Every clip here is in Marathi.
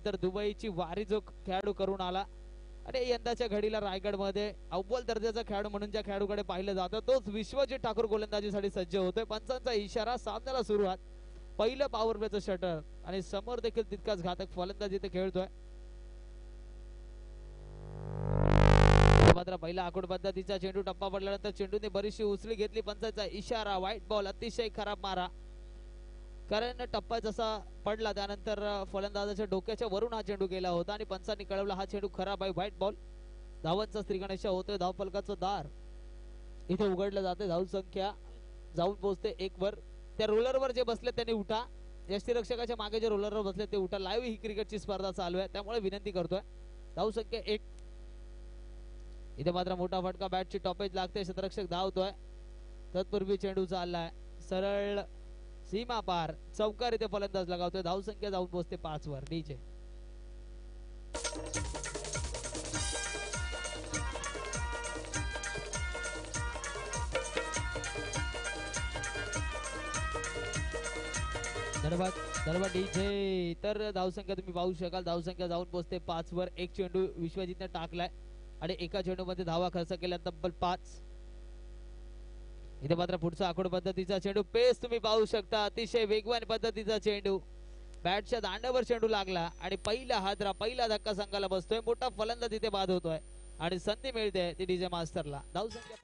तर दुबईची वारी जो खेळाडू करून आला आणि यंदाच्या घडीला रायगडमध्ये अव्वल दर्जाचा खेळाडू म्हणून ज्या खेळाडूकडे पाहिलं जातं तोच विश्वजित ठाकूर गोलंदाजीसाठी सज्ज होतोय. पंचांचा इशारा, सामन्याला सुरुवात. पहिलं पॉवर प्लेचं शटर आणि समोर देखील तितकाच घातक फलंदाजी ते खेळतोय. मात्र पहिला आखूड पद्धतीचा चेंडू टप्पा पडल्यानंतर चेंडूने बरीचशी उचली घेतली. पंचांचा इशारा, व्हाईट बॉल, अतिशय खराब मारा. कारण टप्पा जसा पडला त्यानंतर फलंदाजाच्या डोक्याच्या वरून हा चेंडू गेला होता आणि पंचांनी कळवला हा चेंडू खराब आहे, व्हाईट बॉल. धावांचा स्त्रीगणेश होतोय. धावफलकाचं दार इथे उघडलं जाते. धाव संख्या जाऊन पोहोचते 1 वर. त्या रोलरवर जे बसले त्यांनी उठा. यष्टीरक्षकाच्या मागे जे रोलरवर बसले ते उठा. लाईव्ह ही क्रिकेटची स्पर्धा चालू आहे त्यामुळे विनंती करतोय. धाव संख्या 1. इथे मात्र मोठा फटका, बॅटची टॉपेज लागते, क्षेत्ररक्षक धावतोय. तत्पूर्वी चेंडू चाललाय सरळ सीमा पार, चौकार इथे फलंदाज लगावतोय. धाव संख्या जाऊन पोहोचते 5 वर. डीजे धन्यवाद डीजे. तर धावसंख्या तुम्ही पाहू शकाल. धावसंख्या जाऊन पोहोचते 5 वर. एक चेंडू विश्वजितने टाकलाय आणि एका चेंडू मध्ये धावा खर्च केल्या तब्बल 5. इथे मात्र पुढचा आखूड पद्धतीचा चेंडू, पेस तुम्ही पाहू शकता, अतिशय वेगवान पद्धतीचा चेंडू. बॅटच्या दांड्यावर चेंडू लागला आणि पहिला हादरा, पहिला धक्का संघाला बसतोय. मोठा फलंदाज इथे बाद होतोय आणि संधी मिळते ती डीजे मास्टरला. धावसंख्या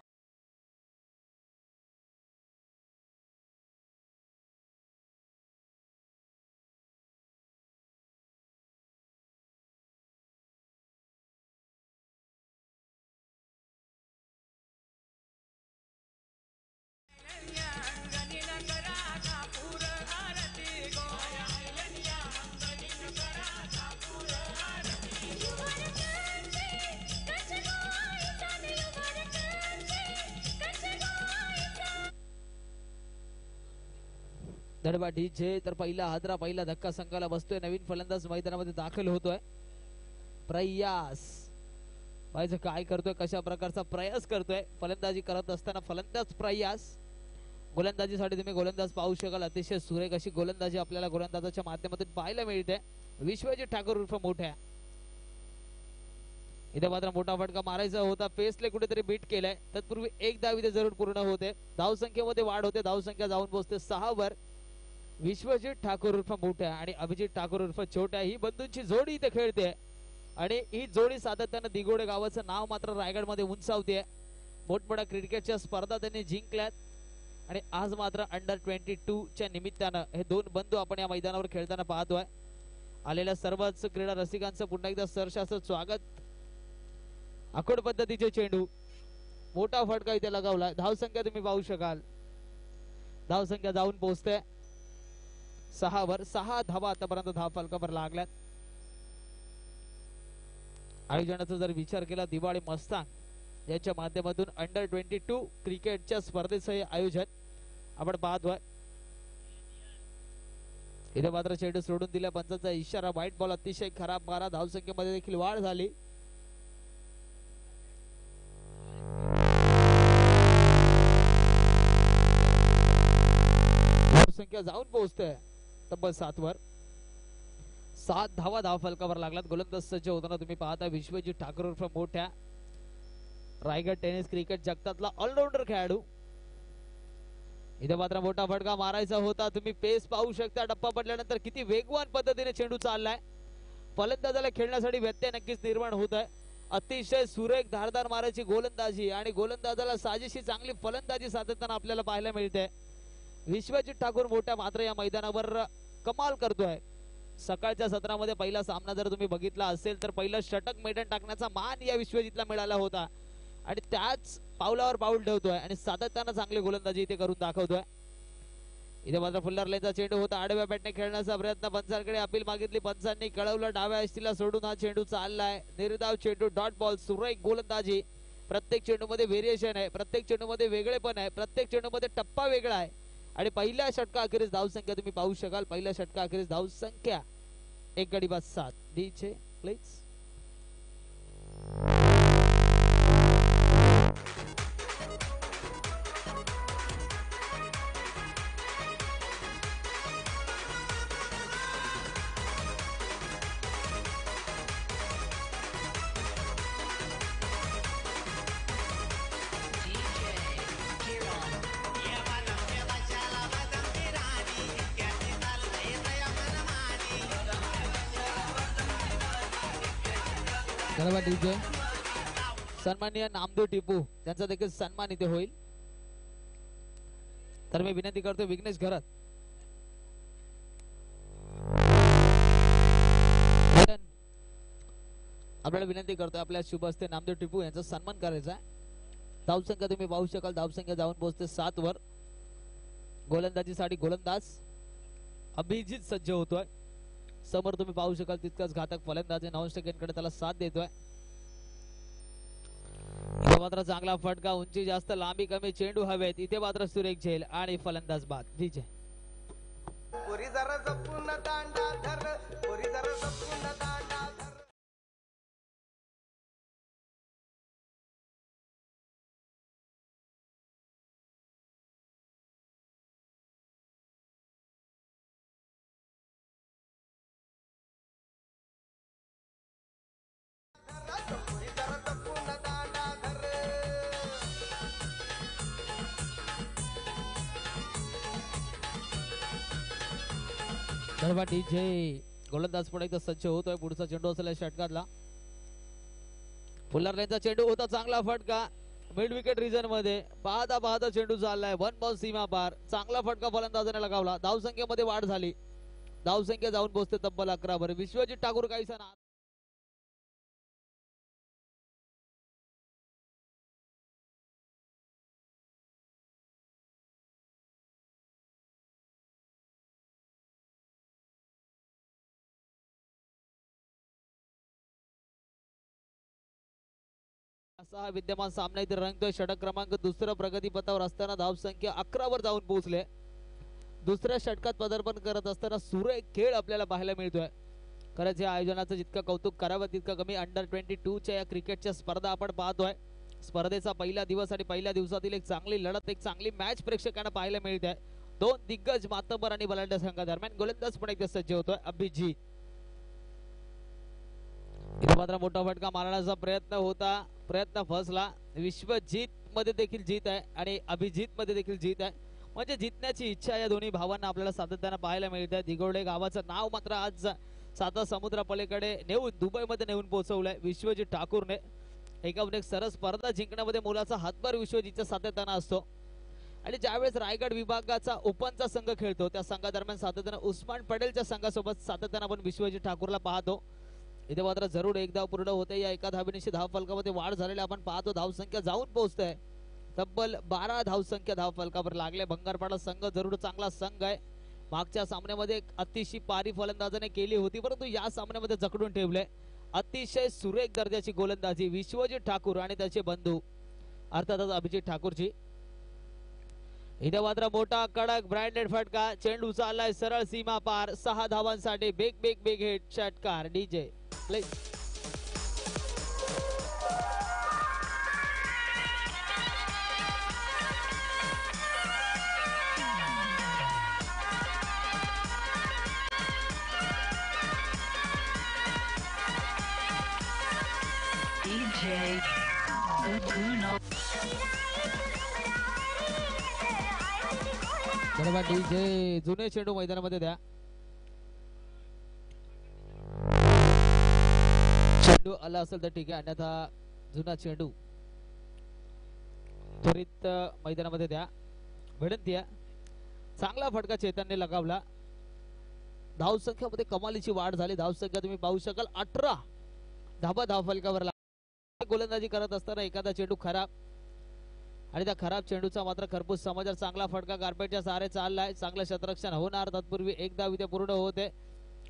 धडबा डीजे. तर पहिला हादरा, पहिला धक्का संघाला बसतोय. नवीन फलंदाज मैदानामध्ये दाखल होतोय. प्रयास पाहिजे काय करतोय, कशा प्रकारचा प्रयास करतोय. फलंदाजी करत असताना फलंदाज प्रयास. गोलंदाजीसाठी तुम्ही गोलंदाज पाहू शकाल. अतिशय सुरेख अशी गोलंदाजी आपल्याला गोलंदाजाच्या माध्यमातून पाहायला मिळते. विश्वजित ठाकूर उर्फ मोठ्या. इथे मात्र मोठा फटका मारायचा होता, पेसले कुठेतरी बीट केलाय. तत्पूर्वी एक धाव इथे जरूर पूर्ण होते. धावसंख्येमध्ये वाढ होते. धावसंख्या जाऊन पोहोचते 6 वर. विश्वजित ठाकूर उर्फ मोठ्या आणि अभिजित ठाकूर उर्फ छोट्या ही बंधूंची जोडी इथे खेळते आणि ही जोडी सातत्याने दिगोडे गावाचं नाव मात्र रायगडमध्ये उंचावते. मोठमोठ्या क्रिकेटच्या स्पर्धा त्यांनी जिंकल्यात आणि आज मात्र अंडर 22 च्या निमित्तानं हे दोन बंधू आपण या मैदानावर खेळताना पाहतोय. आलेल्या सर्वच क्रीडा रसिकांचं पुन्हा एकदा सहर्ष असं स्वागत. आखूड पद्धतीचे चेंडू, मोठा फटका इथे लगावलाय. धावसंख्या तुम्ही पाहू शकाल. धावसंख्या जाऊन पोहोचते 6 वर. 6 धावा आतापर्यंत धाव फलकावर लागल्यात. आयोजनाचा जर विचार केला, दिवाळी मस्तान यांच्या माध्यमातून अंडर 22 क्रिकेटच्या स्पर्धेचं हे आयोजन आपण पाहतोय. इथे मात्र चेंडू सोडून दिला. पंचांचा इशारा, व्हाईट बॉल, अतिशय खराब मारा. धावसंख्येमध्ये देखील वाढ झाली. धावसंख्या जाऊन पोहोचते तब्बल 7 वर. 7 धावा धाव फलकावर लागलात. गोलंदाज सज्ज होताना तुम्ही पाहता विश्वजित ठाकूर उर्फ मोठ्या. रायगड टेनिस क्रिकेट जगतातला ऑलराऊंडर खेळाडू. इथे मात्र मोठा फटका मारायचा होता. तुम्ही पेस पाहू शकता. टप्पा पडल्यानंतर किती वेगवान पद्धतीने चेंडू चाललाय. फलंदाजाला खेळण्यासाठी व्यत्यय नक्कीच निर्माण होत आहे. अतिशय सुरेख धारदार मारायची गोलंदाजी आणि गोलंदाजाला साजेशी चांगली फलंदाजी साधताना आपल्याला पाहायला मिळते. विश्वजित ठाकूर मोठ्या मात्र या मैदानावर कमाल करतोय. सकाळच्या सत्रामध्ये पहिला सामना जर तुम्ही बघितला असेल तर पहिलं षटक मैदान टाकण्याचा मान या विश्वजितला मिळाला होता आणि त्याच पावलावर पाऊल ठेवतोय आणि सातत्यानं चांगली गोलंदाजी इथे करून दाखवतोय. इथे मात्र फुल्लर लेनचा चेंडू होता. आडव्या बॅटने खेळण्याचा प्रयत्न, पंचांकडे अपील मागितली. पंचांनी कळवलं डाव्या हस्तीला सोडून हा चेंडू चाललाय. निर्धाव चेंडू, डॉट बॉल, सुरेख गोलंदाजी. प्रत्येक चेंडू मध्ये व्हेरिएशन आहे, प्रत्येक चेंडू मध्ये वेगळेपण आहे, प्रत्येक चेंडू मध्ये टप्पा वेगळा आहे आणि पहिल्या षटका अखेरीस धावसंख्या तुम्ही पाहू शकाल. पहिल्या षटका अखेरीस धावसंख्या 1 गडी बाद 7. DJ please. धन्यवाद डीजे. सन्माननीय नामदेव टिपू त्यांचा देखील सन्मान इथे होईल. तर मी विनंती करतो विघ्नेश घरात आपल्याला विनंती करतो आपल्या शुभ हस्ते नामदेव टिपू यांचा सन्मान करायचा आहे. धावसंख्या तुम्ही पाहू शकाल. धावसंख्या जाऊन पोहोचते 7 वर. गोलंदाजीसाठी गोलंदाज अभिजित सज्ज होतोय. समोर तुम्ही पाहू शकाल तितकाच घातक फलंदाज नॉनस्टिककडे त्याला साथ देतोय. मात्र चांगला फटका. उंची जास्त लांबी कमी चेंडू हवेत. इथे मात्र सुरेख झेल आणि फलंदाज बाद. विजय डीजे गोलंदाज पुढे एकदा सज्ज होतोय. पुढचा चेंडू असलेला षटकातला फुल्लरचा चेंडू होता. चांगला फटका मिड विकेट रिजन मध्ये. पाहता पाहता चेंडू चाललाय. 1 बॉल सीमा पार. चांगला फटका फलंदाजाने लगावला. धावसंख्येमध्ये वाढ झाली. धावसंख्या जाऊन पोहोचते तब्बल 11 वर. विश्वजित ठाकूर काहीसा ना असा विद्यमान सामना इथे रंगतोय. षटक क्रमांक दुसरं प्रगतीपथावर असताना धावसंख्या 11 वर जाऊन पोहोचले. दुसऱ्या षटकात पदार्पण करत असताना सुरेख खेळ आपल्याला पाहायला मिळतोय. खरंच या आयोजनाचं जितकं कौतुक करावं तितकं कमी. अंडर 22 च्या या क्रिकेटच्या स्पर्धा आपण पाहतोय. स्पर्धेचा पहिला दिवस आणि पहिल्या दिवसातील एक चांगली लढत, एक चांगली मॅच प्रेक्षकांना पाहायला मिळते. दोन दिग्गज मातबर आणि बलाढ्य संघादरम्यान गोलंदाज पण एकदा सज्ज होतोय अभिजित. इथे मात्र मोठा फटका मारण्याचा प्रयत्न होता. प्रयत्न फसला. विश्वजित मध्ये देखील जीत आहे आणि अभिजित मध्ये देखील जीत आहे. म्हणजे जिंकण्याची इच्छा या दोन्ही भावांना आपल्याला सातत्याने पाहायला मिळते. दिगोडे गावाचं नाव मात्र आज साता समुद्रा पलीकडे नेऊन दुबईमध्ये नेऊन पोहोचवलंय विश्वजित ठाकूरने. एकाहून एक सरस स्पर्धा जिंकण्यामध्ये मुलाचा हातभार विश्वजितच्या सातत्याने असतो. आणि ज्यावेळेस रायगड विभागाचा ओपनचा संघ खेळतो त्या संघादरम्यान सातत्याने उस्मान पटेलच्या संघासोबत सातत्याने आपण विश्वजित ठाकूरला पाहतो. इथे मात्र जरूर एक धाव पूर्ण होते. या एका धावेनिशी धाव फलकामध्ये वाढ झालेली आपण पाहतो. धावसंख्या जाऊन पोहोचते तब्बल 12 धावसंख्या धाव फलकावर लागले. भंगारपाडा संघ जरूर चांगला संघ आहे. मागच्या सामन्यामध्ये अतिशय पारी फलंदाजाने केली होती परंतु या सामन्यामध्ये जखडून ठेवले. अतिशय सुरेख दर्जाची गोलंदाजी विश्वजित ठाकूर आणि त्याचे बंधू अर्थातच अभिजित ठाकूरची. इथे मात्र मोठा कडक ब्रँडेड फटका. चेंडू चाललाय सरळ सीमा पार. 6 धावांसाठी बिग बिग बिग हिट. षटकार डीजे प्लीज. धन्यवाद डीजे. जुने चेंडू मैदानामध्ये द्या. चेंडू आला असेल तर ठीक आहे अन्यथा जुना चेंडू त्वरित मैदानामध्ये द्या. विनंती आहे. चांगला फटका चेतनने लगावला. धावसंख्येमध्ये कमालीची वाढ झाली. धावसंख्या तुम्ही पाहू शकाल 18 धावा धाव फलकावर. गोलंदाजी करत असताना एखादा चेंडू खराब आणि त्या खराब चेंडूचा मात्र खरपूस समाचार. चांगला फटका गारपेटच्या सहारे चाललाय. चांगलं शतरक्षण होणार. तत्पूर्वी एक धाव इथे पूर्ण होते.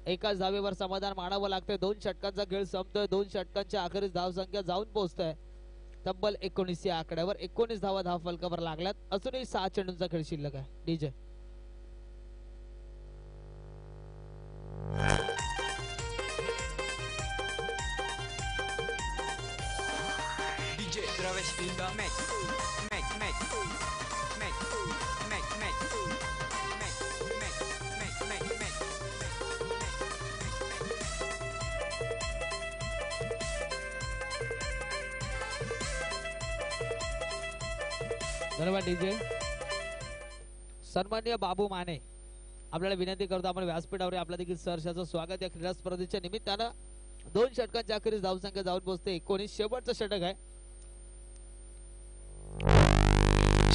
एकाच धावेवर समाधान मानावं लागतंय. 2 षटकांचा खेळ संपतोय. 2 षटकांच्या अखेरीस धावसंख्या जाऊन पोहोचतोय तब्बल 19 या आकड्यावर. 19 धावा धाव फलकावर लागल्यात. अजूनही 6 चेंडूंचा खेळ शिल्लक आहे. DJ Travis in the match. धन्यवाद डीजे. सन्माननीय बाबू माने आपल्याला विनंती करतो आपण व्यासपीठावर आपल्या देखील सहर्षाचं स्वागत. या क्रीडा स्पर्धेच्या निमित्तानं 2 षटकांच्या अखेरीस धावसंख्या जाऊन पोहोचते 19. शेवटचं षटक आहे.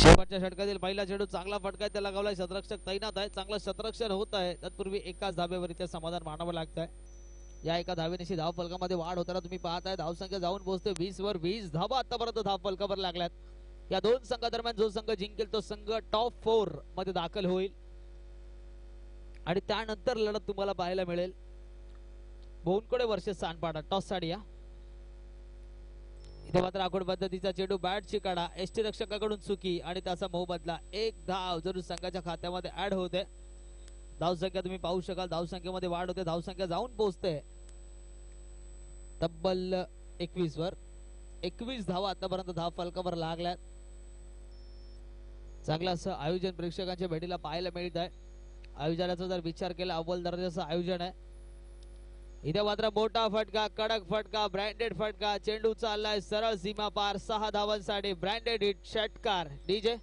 शेवटच्या षटकातील पहिला चेंडू चांगला फटका त्याला गावला. शतरक्षक तैनात आहे. चांगलं शतरक्षण होत आहे. तत्पूर्वी एकाच धाब्यावर इथे समाधान मानावं लागतंय. या एका धावेनिशी धाव फलकामध्ये वाढ होताना तुम्ही पाहताय. धावसंख्या जाऊन पोहोचते 20 वर. 20 धावा आतापर्यंत धाव फलकावर लागल्यात. या दोन संघादरम्यान जो संघ जिंकेल तो संघ टॉप 4 मध्ये दाखल होईल आणि त्यानंतर लढत तुम्हाला पाहायला मिळेल बोनकडे वर्षे सानपाडा टॉस साडिया. इथे मात्र आखूड पद्धतीचा चेंडू बॅटची काढा. एसटी रक्षकाकडून चुकी आणि त्याचा मोबदला. एक धाव जरूर संघाच्या खात्यामध्ये ऍड होते. धावसंख्या तुम्ही पाहू शकाल. धावसंख्येमध्ये वाढ होते. धावसंख्या जाऊन पोहोचते तब्बल 21 वर. 21 धावा आतापर्यंत धाव फलकावर लागल्यात. चांगलं असं आयोजन प्रेक्षकांच्या भेटीला पाहायला मिळत आहे. आयोजनाचा जर विचार केला अव्वल दर्जाचं आयोजन आहे. इथे मात्र मोठा फटका, कडक फटका, ब्रँडेड फटका. चेंडू चाललाय सरळ सीमा पार. 6 धावांसाठी ब्रँडेड हिट. षटकार डीजे.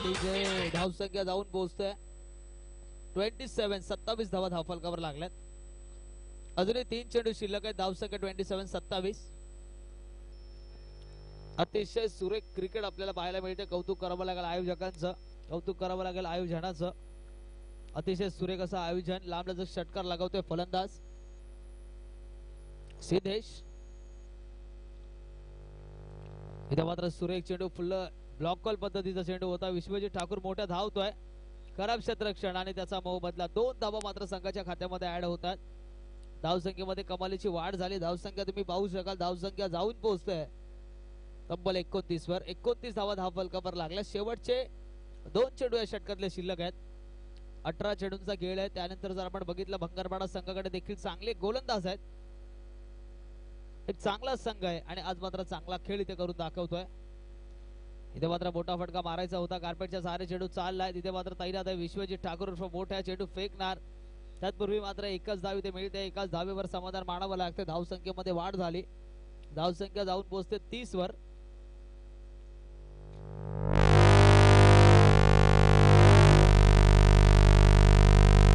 डीजे. धावसंख्या जाऊन पोहोचते 27. 27 धावा धाव फलकावर लागल्यात. अजूनही 3 चेंडू शिल्लक आहेत. धावसंख्या 27. 27. अतिशय सुरेख क्रिकेट आपल्याला पाहायला मिळते. कौतुक करावं लागेल आयोजकांचं. कौतुक करावं लागेल आयोजनाचं. अतिशय सुरेख असं आयोजन. लांबलचक षटकार लगावतोय फलंदाज सिद्धेश. इथे मात्र सुरेख चेंडू फुल ब्लॉक कॉल पद्धतीचा चेंडू होता. विश्वजित ठाकूर मोठ्या धावतोय. खराब क्षेत्ररक्षण आणि त्याचा मोबदला. 2 धावा मात्र संघाच्या खात्यामध्ये ऍड होतात. धावसंख्येमध्ये कमालीची वाढ झाली. धावसंख्या तुम्ही पाहू शकाल. धावसंख्या जाऊन पोहोचते तब्बल 29 वर. 29 धावा धाव फलकावर लागल्या. शेवटचे 2 चेंडू या षटकातले शिल्लक आहेत. 18 चेंडूंचा खेळ आहे. त्यानंतर जर आपण बघितलं भंगारपाडा संघाकडे देखील चांगले गोलंदाज आहेत. एक चांगला संघ आहे आणि आज मात्र चांगला खेळ इथे करून दाखवतोय. इथे मात्र मोठा फटका मारायचा होता. कार्पेटच्या सहारे चेंडू चाललाय. तिथे मात्र तैनात आहे विश्वजित ठाकूर. मोठ्या चेंडू फेकणार. तत्पूर्वी मात्र एकच धाव इथे मिळते. एकाच धावेवर समाधान मानावं लागतं. धावसंख्येमध्ये वाढ झाली. धावसंख्या जाऊन पोहोचते 30 वर.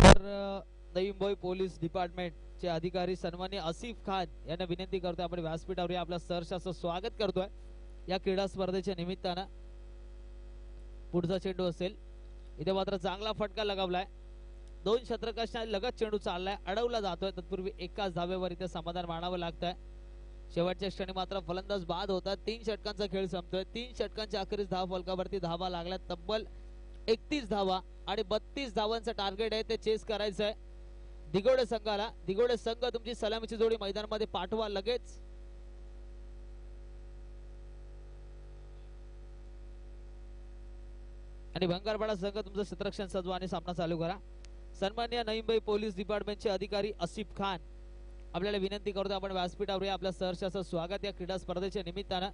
तर नवी मुंबई पोलीस डिपार्टमेंटचे अधिकारी सन्माननीय आसिफ खान यांना विनंती करतोय आपण व्यासपीठावर आपल्या सहर्षाचं स्वागत करतोय या क्रीडा स्पर्धेच्या निमित्तानं. पुढचा चेंडू असेल. इथे मात्र चांगला फटका लगावलाय. 2 षटकांच्या लगत चेंडू चाललाय. अडवला जातोय. तत्पूर्वी एकाच धावेवर इथे समाधान मानावं लागतंय. शेवटच्या क्षणी मात्र फलंदाज बाद होतात. 3 षटकांचा खेळ संपतोय. 3 षटकांच्या अखेरीस धाव फलकावरती धावा लागल्या तब्बल 31 धावा आणि 32 धावांचं टार्गेट आहे ते चेस करायचं आहे दिगोडे संघाला. दिगोडे संघ तुमची सलामीची जोडी मैदानामध्ये पाठवा लगेच. आणि भंगारपाडा संघ तुमचं क्षेत्ररक्षण सजवा आणि सामना चालू करा. सन्माननीय नवी मुंबई पोलीस डिपार्टमेंटचे अधिकारी आसिफ खान आपल्याला विनंती करतो आपण व्यासपीठावर आपल्या सहर्षाचं स्वागत या क्रीडा स्पर्धेच्या निमित्तानं.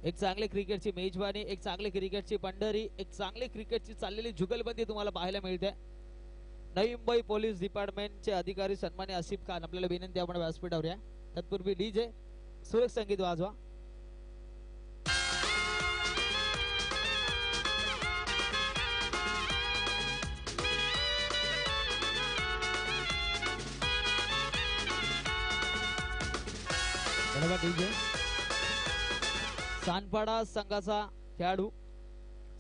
एक चांगली क्रिकेटची मेजबानी, एक चांगली क्रिकेटची पंढरी, एक चांगली क्रिकेटची चाललेली जुगलबंदी तुम्हाला पाहायला मिळते. नवी मुंबई पोलीस डिपार्टमेंटचे अधिकारी सन्माननीय आसिफ खान आपल्याला विनंती आपण व्यासपीठावर या. तत्पूर्वी डीजे सुरेख संगीत वाजवा. डीजे. सानपाडा संघाचा खेळाडू,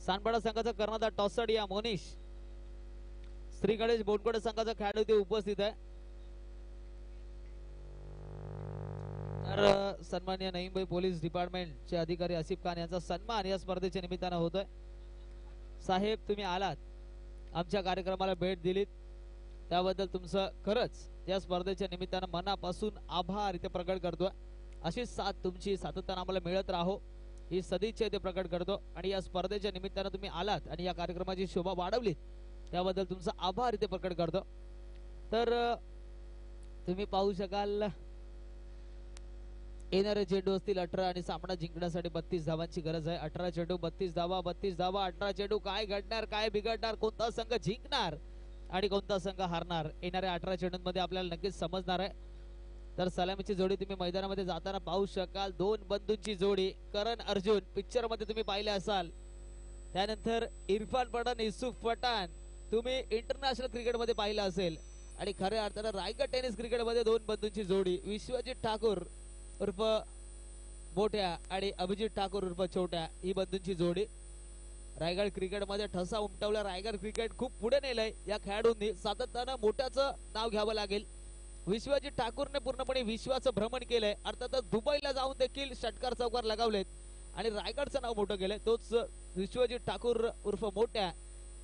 सानपाडा संघाचा कर्णधार टॉसडिया मोनिश, श्री गणेश बोनकोडे संघाचा खेळाडू ते उपस्थित आहे. तर सन्माननीय नवी मुंबई पोलीस डिपार्टमेंटचे अधिकारी आसिफ खान यांचा सन्मान या स्पर्धेच्या निमित्तानं होतोय. साहेब तुम्ही आलात, आमच्या कार्यक्रमाला भेट दिलीत त्याबद्दल तुमचं खरंच या स्पर्धेच्या निमित्तानं मनापासून आभार इथे प्रकट करतोय. अशीच साथ तुमची सातत्यानं आम्हाला मिळत राहो ही सदिच्छा इथे प्रकट करतो. आणि या स्पर्धेच्या निमित्तानं तुम्ही आलात आणि या कार्यक्रमाची शोभा वाढवलीत त्याबद्दल तुमचा आभार इथे प्रकट करतो. तर तुम्ही पाहू शकाल येणारे चेंडू असतील 18 आणि सामना जिंकण्यासाठी 32 धावांची गरज आहे. 18 चेंडू 32 धावा 32 धावा 18 चेंडू. काय घडणार काय बिघडणार कोणता संघ जिंकणार आणि कोणता संघ हारणार येणाऱ्या 18 चेंडूंमध्ये आपल्याला नक्कीच समजणार आहे. तर सलामीची जोडी तुम्ही मैदानामध्ये जाताना पाहू शकाल. दोन बंधूंची जोडी करण अर्जुन पिक्चर मध्ये तुम्ही पाहिले असाल. त्यानंतर इरफान पठाण युसुफ पठाण तुम्ही इंटरनॅशनल क्रिकेट मध्ये पाहिलं असेल. आणि खऱ्या अर्थानं रायगड टेनिस क्रिकेट मध्ये दोन बंधूंची जोडी विश्वजित ठाकूर उर्फ मोठ्या आणि अभिजित ठाकूर उर्फ छोट्या ही बंधूंची जोडी रायगड क्रिकेट मध्ये ठसा उमटवला. रायगड क्रिकेट खूप पुढे नेलंय या खेळाडूंनी. सातत्यानं मोठ्याचं नाव घ्यावं लागेल. विश्वजित ठाकूरने पूर्णपणे विश्वाचं भ्रमण केलंय. अर्थातच दुबईला जाऊन देखील षटकार चौकार लगावलेत आणि रायगडचं नाव मोठं केलंय. तोच विश्वजित ठाकूर उर्फ मोठ्या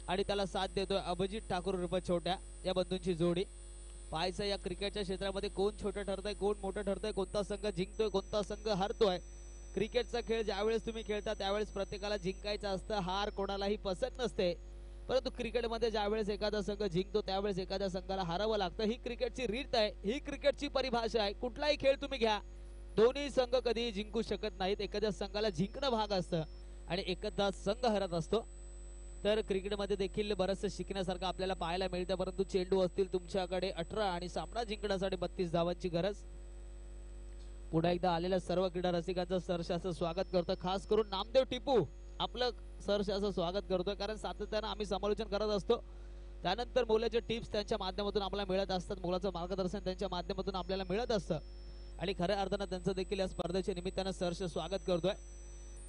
आणि त्याला साथ देतोय अभिजित ठाकूर उर्फ छोट्या या बंधूंची जोडी. पाहायचं या क्रिकेटच्या क्षेत्रामध्ये कोण छोटं ठरतंय कोण मोठं ठरतंय कोणता संघ जिंकतोय कोणता संघ हारतोय. क्रिकेटचा खेळ ज्यावेळेस तुम्ही खेळता त्यावेळेस प्रत्येकाला जिंकायचं असतं. हार कोणालाही पसंत नसते. परंतु क्रिकेटमध्ये ज्यावेळेस एखादा संघ जिंकतो त्यावेळेस एखाद्या संघाला हारावं लागतं. ही क्रिकेटची रीत आहे. ही क्रिकेटची परिभाषा आहे. कुठलाही खेळ तुम्ही घ्या दोन्ही संघ कधीही जिंकू शकत नाहीत. एखाद्या संघाला जिंकणं भाग असतं आणि एखादा संघ हरत असतो. तर क्रिकेटमध्ये देखील बरंचसं शिकण्यासारखं आपल्याला पाहायला मिळतं. परंतु चेंडू असतील तुमच्याकडे 18 आणि सामना जिंकण्यासाठी 32 धावांची गरज. पुन्हा एकदा आलेल्या सर्व क्रीडा रसिकांचं सहर्ष असं स्वागत करतो. खास करून नामदेव टिपू आपलं सहर्ष असं स्वागत करतोय कारण सातत्यानं आम्ही समालोचन करत असतो. त्यानंतर मुलाचे टिप्स त्यांच्या माध्यमातून आपल्याला मिळत असतात. मुलाचं मार्गदर्शन त्यांच्या माध्यमातून आपल्याला मिळत असतं आणि खऱ्या अर्थानं त्यांचं देखील या स्पर्धेच्या निमित्तानं सहर्ष स्वागत करतोय.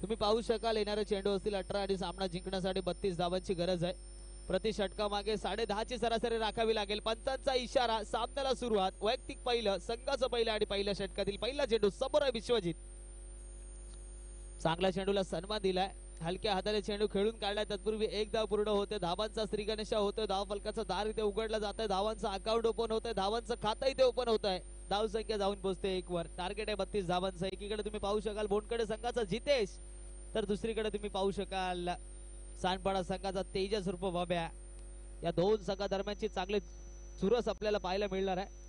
तुम्ही पाहू शकाल येणारे चेंडू असतील 18 आणि सामना जिंकण्यासाठी 32 धावांची गरज आहे. प्रति षटका मागे 10.5ची सरासरी राखावी लागेल. पंचांचा इशारा. सामन्याला सुरुवात. वैयक्तिक पहिलं संघाचं पहिलं आणि पहिल्या षटकातील पहिला चेंडू समोर आहे विश्वजित. चांगल्या चेंडूला सन्मान दिलाय. हलक्या हाताने चेंडू खेळून काढलाय. तत्पूर्वी एक धाव पूर्ण होते. धावांचा श्रीगणेशा होतोय. धाव फलकाचं दार इथे उघडलं जात आहे. धावांचं अकाउंट ओपन होत आहे. धावांचं खातं इथे ओपन होत आहे. धाव संख्या जाऊन पोहोचते 1 वर. टार्गेट आहे 32 धावांचं. एकीकडे तुम्ही पाहू शकाल बोंडकडे संघाचा जितेश तर दुसरीकडे तुम्ही पाहू शकाल सांडपाडा संघाचा तेजस उर्फ बाब्या. या दोन संघादरम्यानची चांगली चुरस आपल्याला पाहायला मिळणार आहे.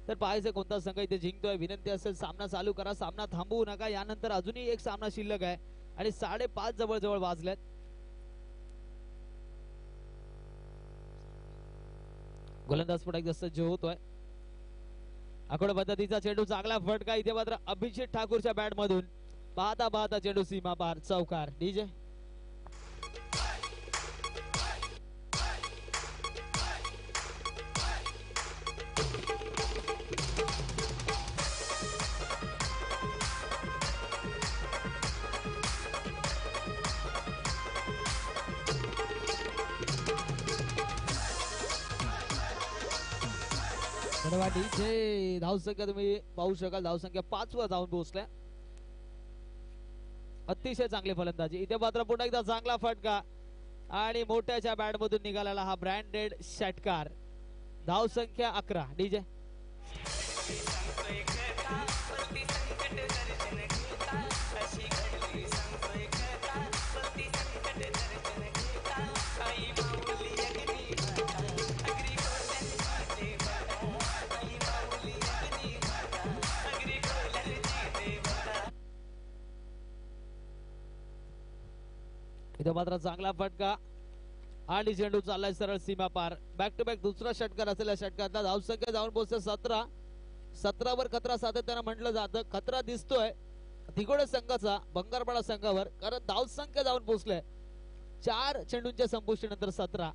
तर पाहायचं कोणता संघ इथे जिंकतोय. विनंती असेल सामना चालू करा. सामना थांबवू नका. यानंतर अजूनही एक सामना शिल्लक आहे आणि 5:30 जवळ वाजलेत. गोलंदाज पुढे एकदा सज्ज होतोय. आखोड पद्धतीचा चेंडू चांगला फटका इथे मात्र अभिजित ठाकूरच्या बॅट मधून. पाहता पाहता चेंडू सीमा पार. चौकार. डीजे डीजे धावसंख्या तुम्ही पाहू शकाल. धावसंख्या 5 वर जाऊन पोहोचल्या. अतिशय चांगली फलंदाजी. इथे मात्र पुन्हा एकदा चांगला फटका आणि मोठ्याच्या बॅट मधून निघालेला हा ब्रँडेड षटकार. धाव संख्या 11. डीजे इथे मात्र चांगला फटका आणि चेंडू चाललाय सरळ सीमा पार. बॅक टू बॅक दुसरा षटकार असलेल्या षटकातला धावसंख्या जाऊन पोहोचते 17. 17 वर खतरा सातत्यानं म्हटलं जातं. खतरा दिसतोय दिगोडे संघाचा बंगारपाडा संघावर कारण धावसंख्या जाऊन पोहोचले 4 चेंडूंच्या संपुष्टीनंतर 17.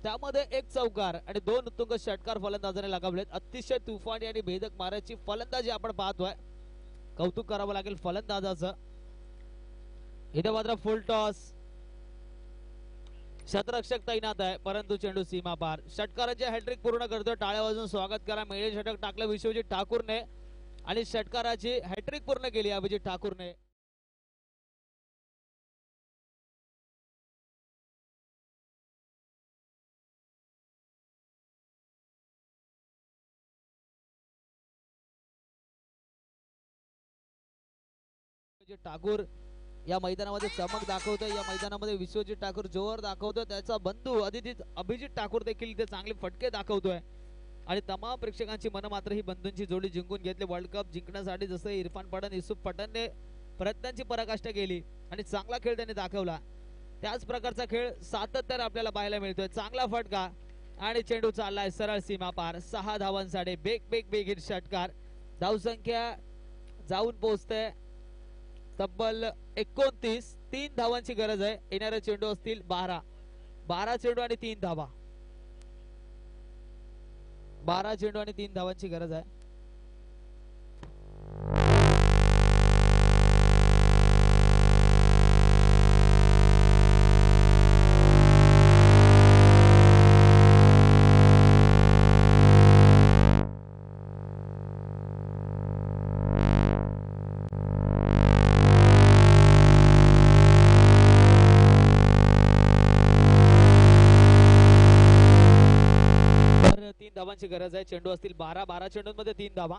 त्यामध्ये एक चौकार आणि 2 उत्तुंग षटकार फलंदाजाने लगावलेत. अतिशय तुफानी आणि भेदक मारायची फलंदाजी आपण पाहतोय. कौतुक करावं लागेल फलंदाजाचं. इथे मात्र फुल टॉस. शतरक्षक तैनात आहे परंतु चेंडू सीमा पार. षटकाराचे हॅट्रिक पूर्ण करतोय. टाळ्या वाजवून स्वागत करा. मेळे षटक टाकलं विश्वजित ठाकूरने आणि षटकाराची हॅट्रिक पूर्ण केली अभिजित ठाकूरने. ठाकूर या मैदानामध्ये चमक दाखवतोय. या मैदानामध्ये विश्वजित ठाकूर जोर दाखवतोय. त्याचा बंधू अभिजित ठाकूर देखील इथे चांगले फटके दाखवतोय. आणि तमाम प्रेक्षकांची मन मात्र ही बंधूंची जोडी जिंकून घेतली. वर्ल्ड कप जिंकण्यासाठी जसं इरफान पठाण युसुफ पठाणने प्रयत्नांची पराकाष्ठा केली आणि चांगला खेळ त्यांनी दाखवला, त्याच प्रकारचा खेळ सातत्याने आपल्याला पाहायला मिळतोय. चांगला फटका आणि चेंडू चाललाय सरळ सीमा पार. 6 धावांसाठी बेग हिट षटकार. धावसंख्या जाऊन पोहोचते तब्बल 29. 3 धावांची गरज आहे. येणारे चेंडू असतील 12 चेंडू आणि 3 धावा. 12 चेंडू आणि 3 धावांची गरज आहे. धावांची गरज आहे. चेंडू असतील 12 चेंडूंमध्ये 3 धावा.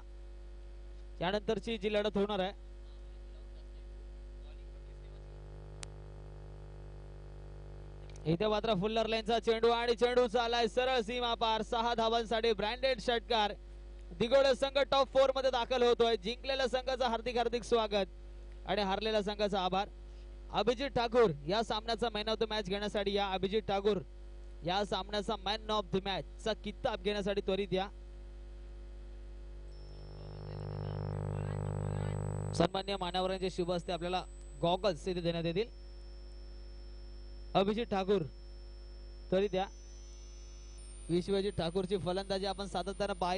यानंतरची जी लढत होणार आहे इथे मात्र फुल्लर लाईनचा चेंडू आणि चेंडू चालाय सरळ सीमा पार. 6 धावांसाठी ब्रँडेड षटकार. दिगोळे संघ टॉप 4 मध्ये दाखल होतोय. जिंकलेल्या संघाचं हार्दिक स्वागत आणि हारलेल्या संघाचा आभार. अभिजित ठाकूर या सामन्याचा मॅन ऑफ द मॅच घेण्यासाठी या. अभिजित ठाकूर या सामन्याचा मॅन ऑफ द मॅच चा किताब घेण्यासाठी त्वरित या. सन्मान्य मान्यवरांचे शुभ हस्ते आपल्याला गॉगल्स इथे देण्यात येतील. अभिजित ठाकूर त्वरित या. विश्वजित ठाकूरची फलंदाजी आपण सातत्याने पाहिली.